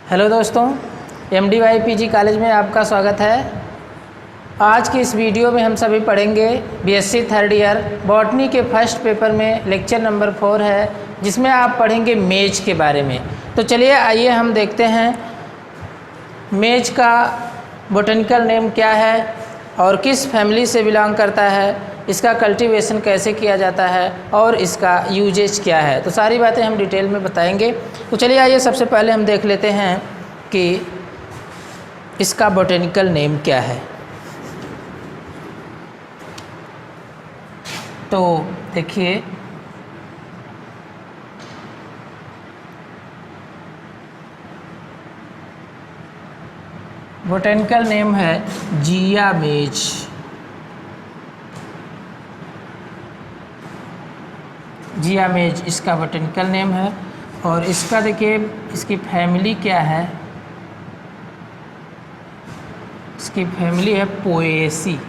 Hello दोस्तों, MDYPG college में आपका स्वागत है। आज की इस वीडियो में हम सभी पढ़ेंगे BSc थर्ड ईयर बॉटनी के फर्स्ट पेपर में लेक्चर नंबर 4 है, जिसमें आप पढ़ेंगे मेज के बारे में। तो चलिए आइए हम देखते हैं मेज का बोटेनिकल नेम क्या है और किस फैमिली से बिलोंग करता है, इसका कल्टीवेशन कैसे किया जाता है और इसका यूजेज क्या है। तो सारी बातें हम डिटेल में बताएंगे। तो चलिए आइए सबसे पहले हम देख लेते हैं कि इसका बोटेनिकल नेम क्या है। तो देखिए, बोटेनिकल नेम है जिया मेज। जिया मेज इसका बोटेनिकल नेम है। और इसका देखिए, इसकी फैमिली क्या है। इसकी फैमिली है पोएसी।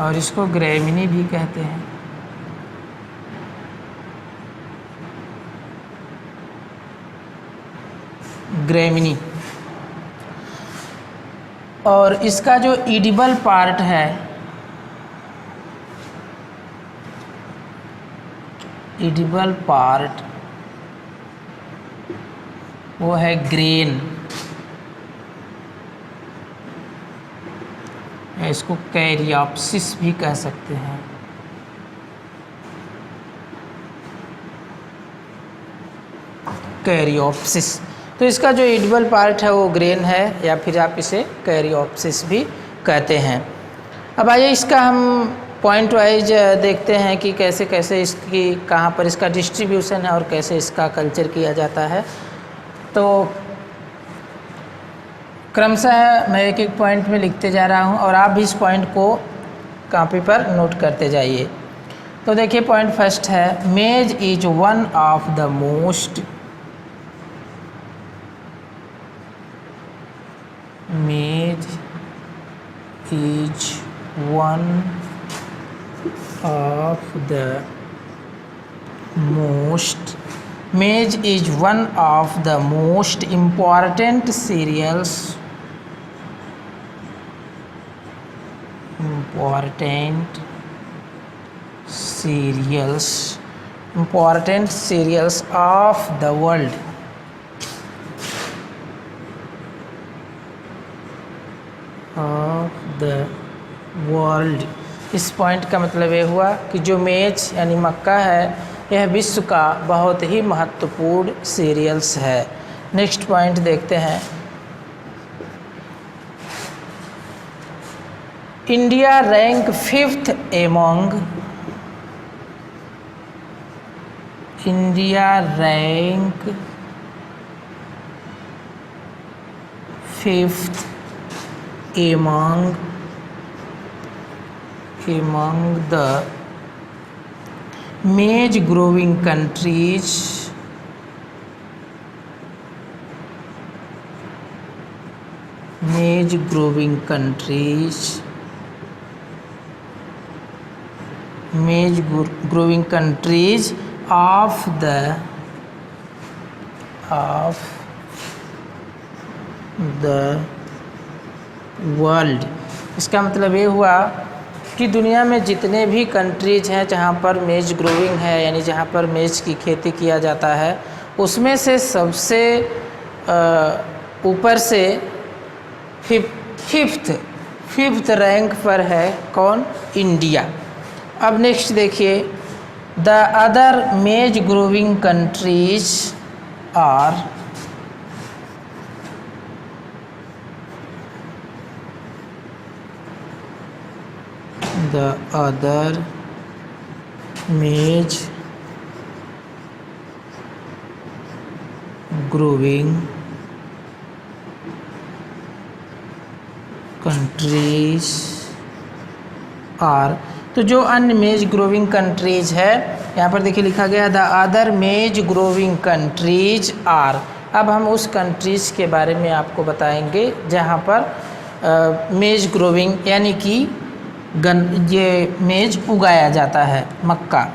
और इसको ग्रेमिनी भी कहते हैं। ग्रेमिनी। और इसका जो एडिबल पार्ट है, एडिबल पार्ट वो है ग्रेन। इसको कैरियोप्सिस भी कह सकते हैं। कैरियोप्सिस। तो इसका जो एडिबल पार्ट है वो ग्रेन है, या फिर आप इसे कैरियोप्सिस भी कहते हैं। अब आइए इसका हम पॉइंट वाइज देखते हैं कि कैसे कैसे इसकी कहाँ पर इसका डिस्ट्रीब्यूशन है और कैसे इसका कल्चर किया जाता है। तो क्रमशः मैं एक एक पॉइंट में लिखते जा रहा हूँ और आप भी इस पॉइंट को कॉपी पर नोट करते जाइए। तो देखिए, पॉइंट फर्स्ट है, maize is one of the most maize is one of the most maize is one of the most important cereals of the world. इस पॉइंट का मतलब ये हुआ कि जो मेज यानी मक्का है, यह विश्व का बहुत ही महत्वपूर्ण सीरियल्स है। नेक्स्ट पॉइंट देखते हैं, India rank 5th among India rank 5th among the maize growing countries of the world. इसका मतलब ये हुआ कि दुनिया में जितने भी कंट्रीज हैं जहाँ पर मेज ग्रोविंग है, यानी जहाँ पर मेज की खेती किया जाता है, उसमें से सबसे ऊपर से फिफ्थ रैंक पर है कौन? इंडिया। अब नेक्स्ट देखिए, the other maize growing countries are the other maize growing countries are, तो जो अन्य मेज ग्रोविंग कंट्रीज है, यहाँ पर देखिए लिखा गया the other maize growing countries are. अब हम उस कंट्रीज के बारे में आपको बताएंगे जहाँ पर मेज ग्रोविंग यानी कि ये मेज उगाया जाता है, मक्का।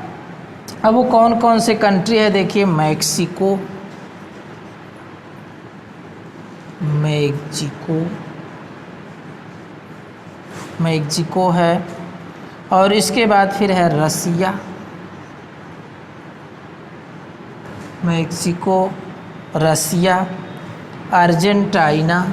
अब वो कौन कौन से कंट्री है देखिए, मैक्सिको, मैक्सिको है, और इसके बाद फिर है Russia, Mexico, Russia, Argentina,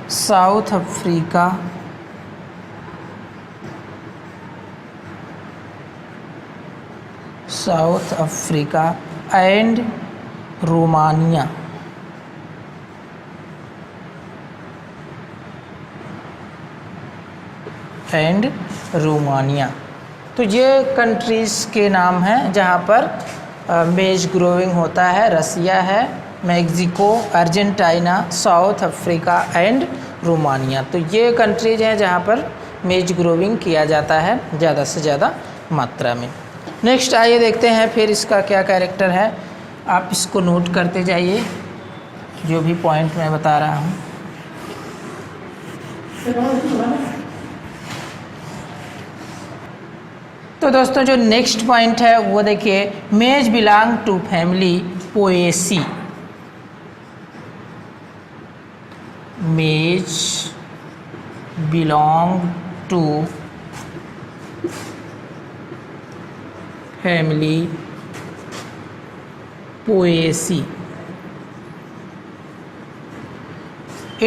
South Africa, and Romania. तो ये कंट्रीज़ के नाम हैं जहाँ पर मेज ग्रोविंग होता है। रसिया है, Mexico, Argentina, South Africa and Romania. तो ये कंट्रीज हैं जहाँ पर मेज ग्रोविंग किया जाता है ज़्यादा से ज़्यादा मात्रा में। नेक्स्ट आइए देखते हैं फिर इसका क्या कैरेक्टर है। आप इसको नोट करते जाइए जो भी पॉइंट मैं बता रहा हूँ। तो दोस्तों जो नेक्स्ट पॉइंट है वो देखिए, maize belong to family poaceae. Maize belong to family poaceae.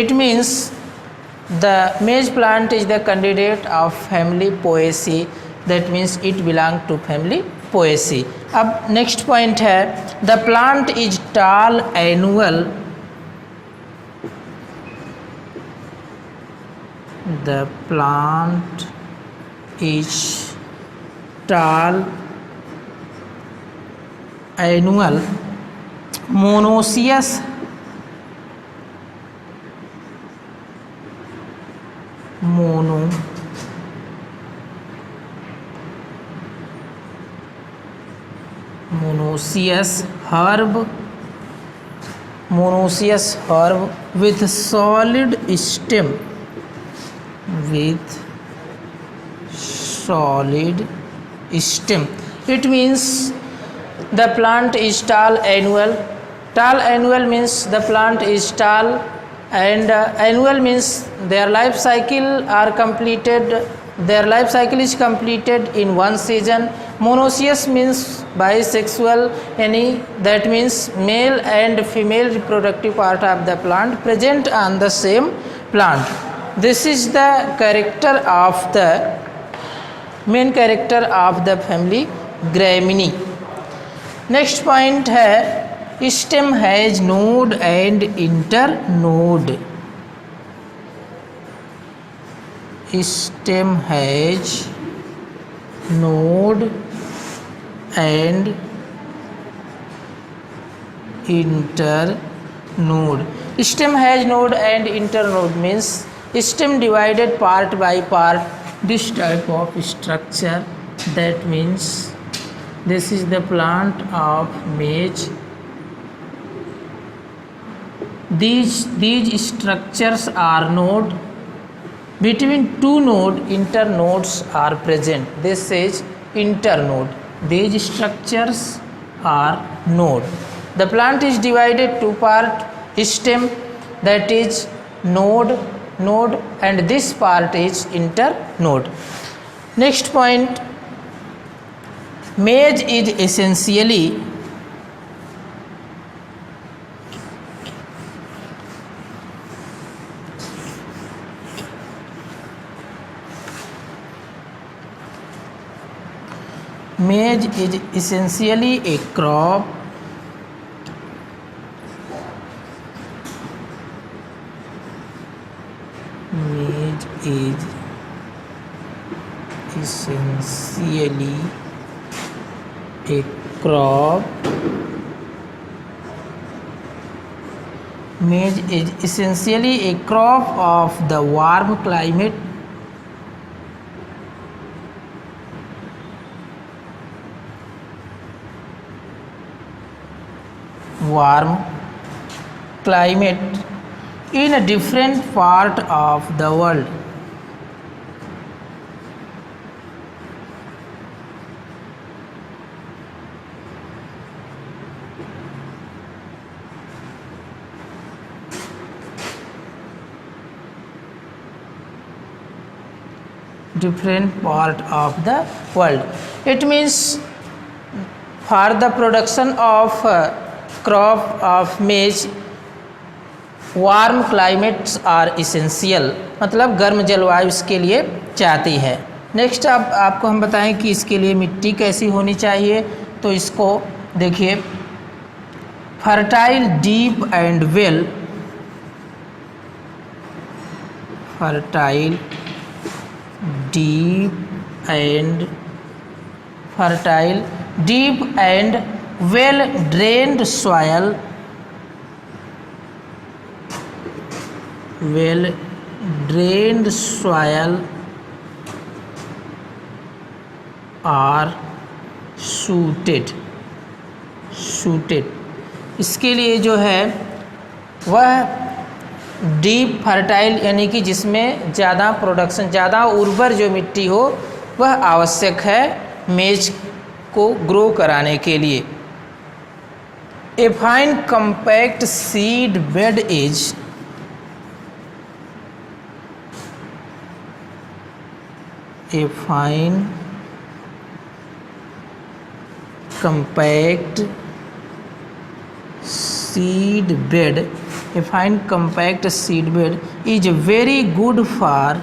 It means the maize plant is the candidate of family Poaceae. That means it belong to family Poaceae. अब next point है, the plant is tall annual. The plant is tall annual monoecious monoecious herb with solid stem, It means the plant is tall annual. Tall annual means the plant is tall, and annual means their life cycle is completed in one season. Monoecious means bisexual, that means male and female reproductive part of the plant present on the same plant. This is the main character of the family Gramineae. Next point है, stem has node and internode. Stem has node and internode. Stem has node and internode means stem divided part by part, this type of structure. That means this is the plant of maize. These structures are node. Between two internodes are present. This is internode. These structures are node. The plant is divided two part, stem, that is node, and this part is internode. Next point, maize is essentially a crop Maize is essentially a crop of the warm climate in a different part of the world. Different part of the world. It means for the production of crop of maize warm climates are essential, मतलब गर्म जलवायु इसके लिए चाहती है। Next अब आपको हम बताएं कि इसके लिए मिट्टी कैसी होनी चाहिए। तो इसको देखिए, fertile, deep and well, fertile, deep and fertile, deep and well drained soil, well drained soil are suited. इसके लिए जो है वह डीप फर्टाइल यानी कि जिसमें ज़्यादा प्रोडक्शन, ज़्यादा उर्वर जो मिट्टी हो वह आवश्यक है मेज को ग्रो कराने के लिए। A fine compact seed bed is a fine compact seed bed, a fine compact seed bed is very good for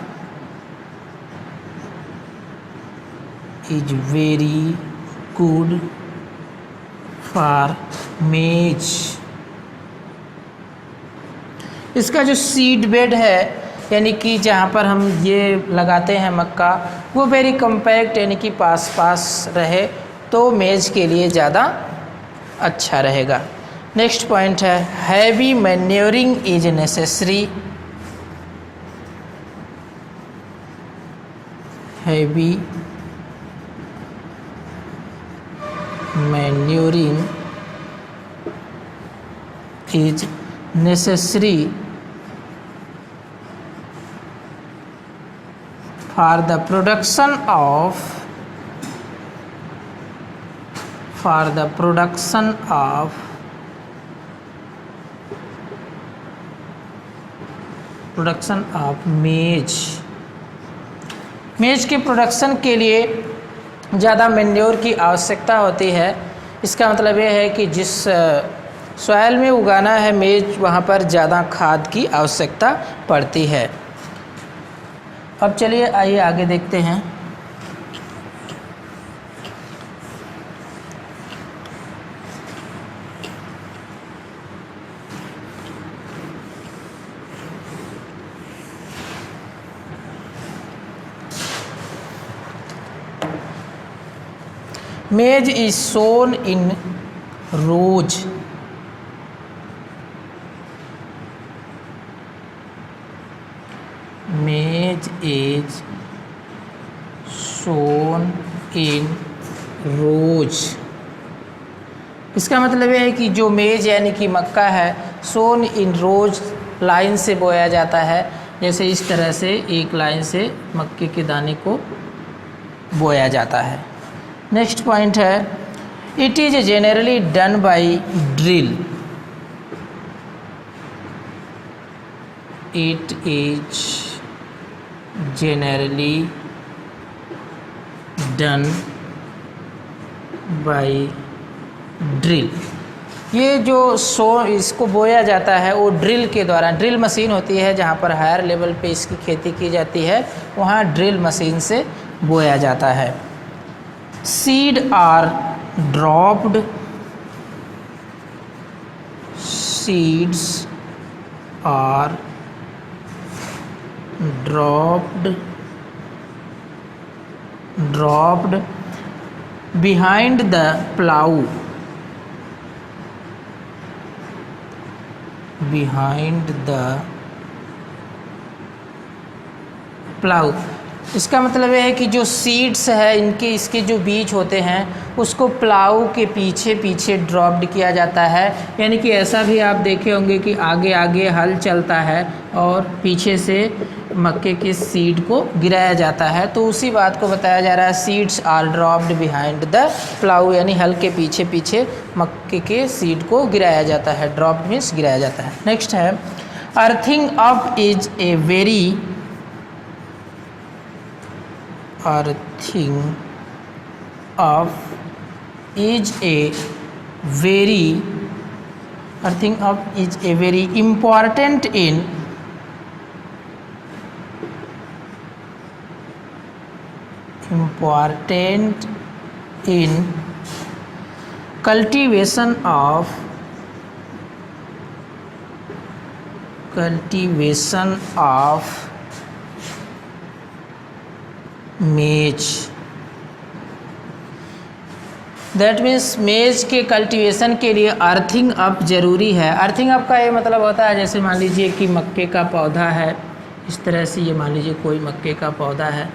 maize। इसका जो सीड बेड है यानी कि जहाँ पर हम ये लगाते हैं मक्का, वो वेरी कम्पैक्ट यानी कि पास पास रहे तो मेज के लिए ज़्यादा अच्छा रहेगा। नेक्स्ट पॉइंट है heavy manuring is necessary. Heavy manuring is necessary for the production of मेज। मेज के प्रोडक्शन के लिए ज़्यादा मैन्योर की आवश्यकता होती है। इसका मतलब ये है कि जिस सॉइल में उगाना है मेज, वहाँ पर ज़्यादा खाद की आवश्यकता पड़ती है। अब चलिए आइए आगे देखते हैं। Maize is sown in rows. Maize is sown in rows। इसका मतलब यह है कि जो मेज यानी कि मक्का है, सोन इन रोज, लाइन से बोया जाता है। जैसे इस तरह से एक लाइन से मक्के के दाने को बोया जाता है। नेक्स्ट पॉइंट है it is generally done by drill. It is generally done by drill. ये जो इसको बोया जाता है वो ड्रिल के द्वारा, ड्रिल मशीन होती है जहाँ पर हायर लेवल पे इसकी खेती की जाती है, वहाँ ड्रिल मशीन से बोया जाता है। Seed are dropped, seeds are dropped behind the plow, इसका मतलब ये है कि जो सीड्स है इनके इसके जो बीज होते हैं उसको प्लाऊ के पीछे पीछे ड्रॉप्ड किया जाता है, यानी कि ऐसा भी आप देखे होंगे कि आगे आगे हल चलता है और पीछे से मक्के के सीड को गिराया जाता है। तो उसी बात को बताया जा रहा है, seeds are dropped behind the plough, यानी हल के पीछे पीछे मक्के के सीड को गिराया जाता है। ड्रॉप्ड मीन्स गिराया जाता है। नेक्स्ट है earthing up is a very earthing up is a very important in cultivation of मेज। दैट मीन्स मेज के कल्टीवेशन के लिए अर्थिंग अप ज़रूरी है। अर्थिंग अप का ये मतलब होता है, जैसे मान लीजिए कि मक्के का पौधा है, इस तरह से ये मान लीजिए कोई मक्के का पौधा है,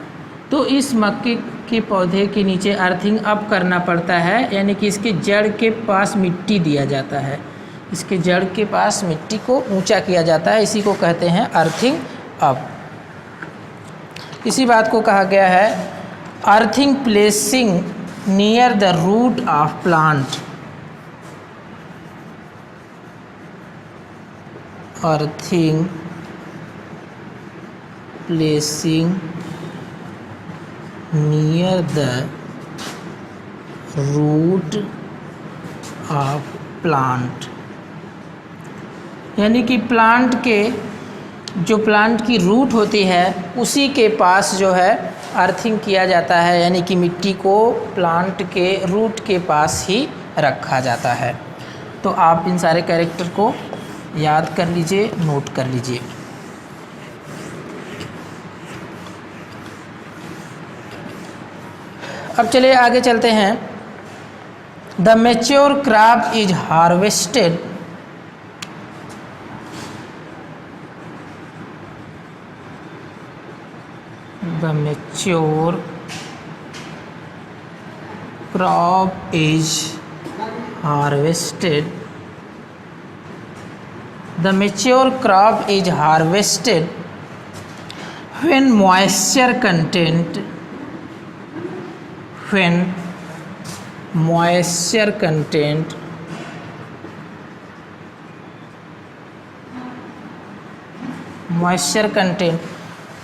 तो इस मक्के के पौधे के नीचे अर्थिंग अप करना पड़ता है, यानी कि इसके जड़ के पास मिट्टी दिया जाता है, इसके जड़ के पास मिट्टी को ऊंचा किया जाता है, इसी को कहते हैं अर्थिंग अप। इसी बात को कहा गया है earthing placing near the root of plant. Earthing placing near the root of plant, यानी कि प्लांट की रूट होती है उसी के पास जो है अर्थिंग किया जाता है, यानी कि मिट्टी को प्लांट के रूट के पास ही रखा जाता है। तो आप इन सारे कैरेक्टर को याद कर लीजिए, नोट कर लीजिए। अब चलिए आगे चलते हैं। The mature crop is harvested The mature crop is harvested. The mature crop is harvested when moisture content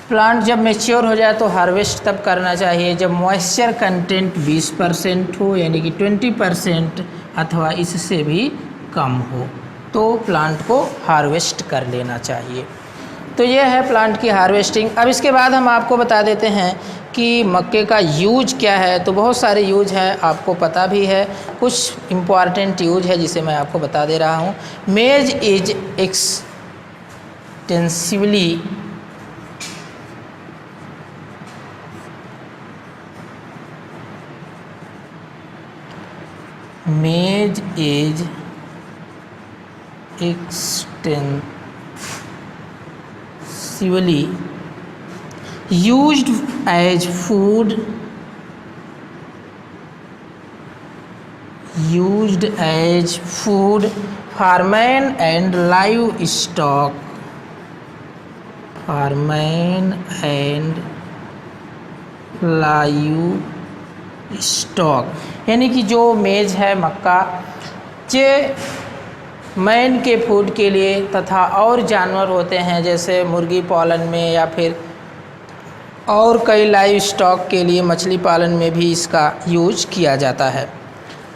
plant जब मेच्योर हो जाए तो हार्वेस्ट तब करना चाहिए जब मॉइस्चर कंटेंट 20% हो, यानी कि 20% अथवा इससे भी कम हो, तो प्लांट को हार्वेस्ट कर लेना चाहिए। तो ये है प्लांट की हार्वेस्टिंग। अब इसके बाद हम आपको बता देते हैं कि मक्के का यूज क्या है। तो बहुत सारे यूज हैं, आपको पता भी है, कुछ इम्पॉर्टेंट यूज है जिसे मैं आपको बता दे रहा हूँ। मेज is extensively Maize is extensively used as food for man and livestock. यानी कि जो मेज है मक्का, ये मैन के फूड के लिए तथा और जानवर होते हैं जैसे मुर्गी पालन में या फिर और कई लाइव स्टॉक के लिए, मछली पालन में भी इसका यूज किया जाता है।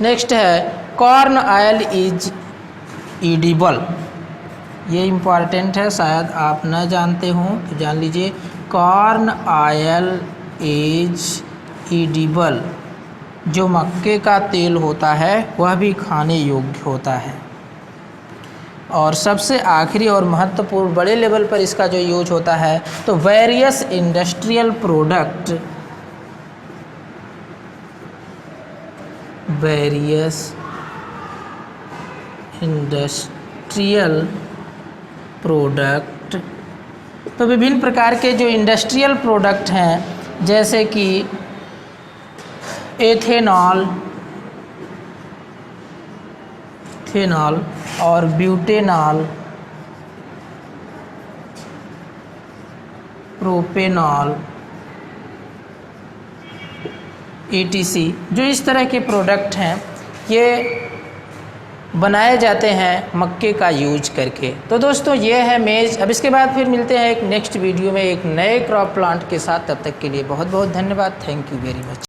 नेक्स्ट है कॉर्न ऑयल इज ईडिबल। ये इम्पॉर्टेंट है, शायद आप न जानते हों तो जान लीजिए। Corn oil is edible. जो मक्के का तेल होता है वह भी खाने योग्य होता है। और सबसे आखिरी और महत्वपूर्ण बड़े लेवल पर इसका जो यूज होता है तो वेरियस इंडस्ट्रियल प्रोडक्ट, तो विभिन्न प्रकार के जो इंडस्ट्रियल प्रोडक्ट हैं जैसे कि एथेनॉल और ब्यूटेनॉल, प्रोपेनॉल, ETC, जो इस तरह के प्रोडक्ट हैं ये बनाए जाते हैं मक्के का यूज करके। तो दोस्तों ये है मेज़। अब इसके बाद फिर मिलते हैं एक नेक्स्ट वीडियो में एक नए क्रॉप प्लांट के साथ। तब तक के लिए बहुत बहुत धन्यवाद। Thank you very much.